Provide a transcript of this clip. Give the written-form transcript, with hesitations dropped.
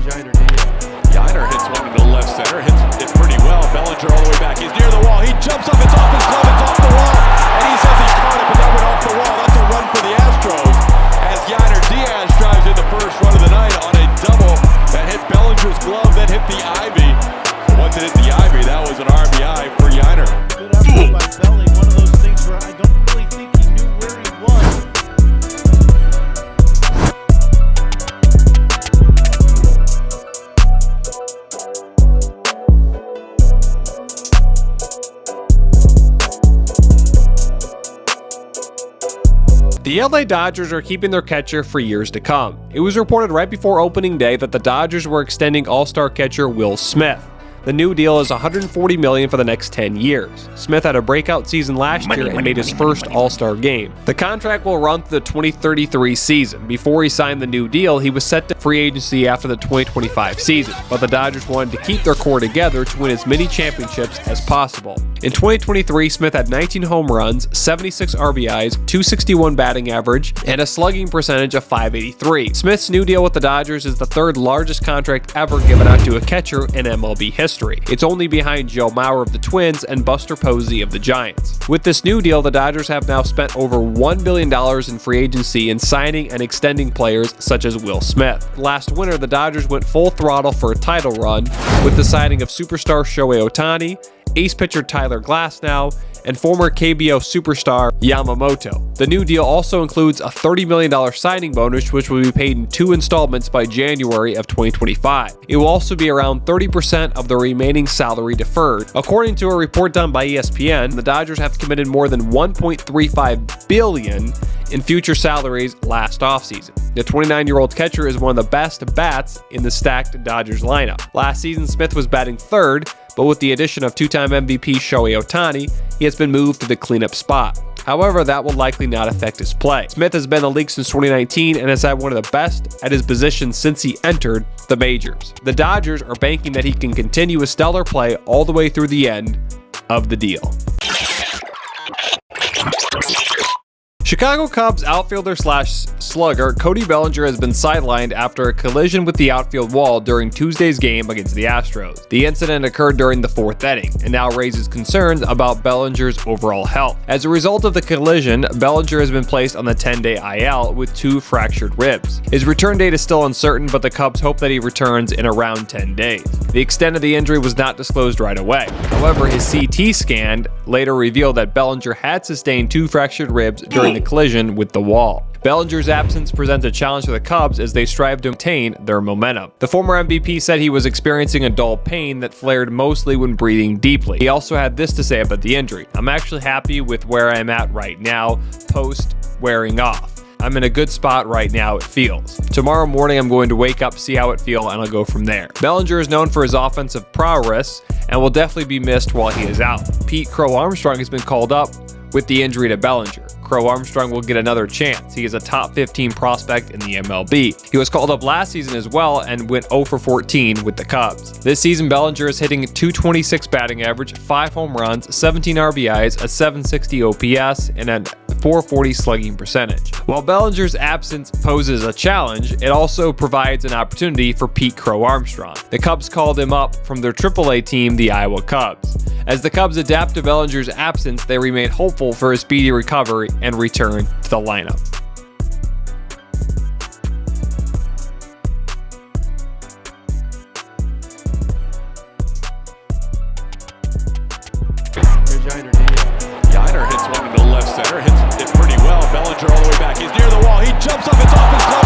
Yainer hits one to the left center, hits it pretty well. Bellinger all the way back. He's near the wall. He jumps up. It's off his glove. It's off the wall. And he says he caught it, but that went off the wall. That's a run for the Astros as Yainer Diaz drives in the first run of the night on a double that hit Bellinger's glove, then hit the ivy. But once it hit the ivy, that was an RBI for Yainer. Good effort by Belly. One of those things where I don't really think he knew where he was. The LA Dodgers are keeping their catcher for years to come. It was reported right before opening day that the Dodgers were extending All-Star catcher Will Smith. The new deal is $140 million for the next 10 years. Smith had a breakout season last year and made his first All-Star game. The contract will run through the 2033 season. Before he signed the new deal, he was set to free agency after the 2025 season, but the Dodgers wanted to keep their core together to win as many championships as possible. In 2023, Smith had 19 home runs, 76 RBIs, .261 batting average, and a slugging percentage of .583. Smith's new deal with the Dodgers is the third largest contract ever given out to a catcher in MLB history. It's only behind Joe Mauer of the Twins and Buster Posey of the Giants. With this new deal, the Dodgers have now spent over $1 billion in free agency in signing and extending players such as Will Smith. Last winter, the Dodgers went full throttle for a title run with the signing of superstar Shohei Ohtani, ace pitcher Tyler Glasnow, and former KBO superstar Yamamoto. The new deal also includes a $30 million signing bonus, which will be paid in 2 installments by January of 2025. It will also be around 30% of the remaining salary deferred. According to a report done by ESPN, the Dodgers have committed more than $1.35 billion in future salaries last offseason. The 29-year-old catcher is one of the best bats in the stacked Dodgers lineup. Last season, Smith was batting third, but with the addition of 2-time MVP Shohei Ohtani, he has been moved to the cleanup spot. However, that will likely not affect his play. Smith has been in the league since 2019 and has had one of the best at his position since he entered the majors. The Dodgers are banking that he can continue his stellar play all the way through the end of the deal. Chicago Cubs outfielder slash slugger Cody Bellinger has been sidelined after a collision with the outfield wall during Tuesday's game against the Astros. The incident occurred during the 4th inning and now raises concerns about Bellinger's overall health. As a result of the collision, Bellinger has been placed on the 10-day IL with 2 fractured ribs. His return date is still uncertain, but the Cubs hope that he returns in around 10 days. The extent of the injury was not disclosed right away. However, his CT scan later revealed that Bellinger had sustained 2 fractured ribs during the collision with the wall. Bellinger's absence presents a challenge for the Cubs as they strive to maintain their momentum. The former MVP said he was experiencing a dull pain that flared mostly when breathing deeply. He also had this to say about the injury: "I'm actually happy with where I'm at right now, post wearing off. I'm in a good spot right now, it feels. Tomorrow morning I'm going to wake up, see how it feels, and I'll go from there." Bellinger is known for his offensive prowess and will definitely be missed while he is out. Pete "Crow" Armstrong has been called up with the injury to Bellinger. Crow Armstrong will get another chance. He is a top 15 prospect in the MLB. He was called up last season as well and went 0 for 14 with the Cubs. This season, Bellinger is hitting .226 batting average, 5 home runs, 17 RBIs, a .760 OPS, and a .440 slugging percentage. While Bellinger's absence poses a challenge, it also provides an opportunity for Pete "Crow" Armstrong. The Cubs called him up from their AAA team, the Iowa Cubs. As the Cubs adapt to Bellinger's absence, they remain hopeful for a speedy recovery and return to the lineup. Yainer hits one to the left center, hits it pretty well. Bellinger all the way back. He's near the wall. He jumps up. It's off his glove.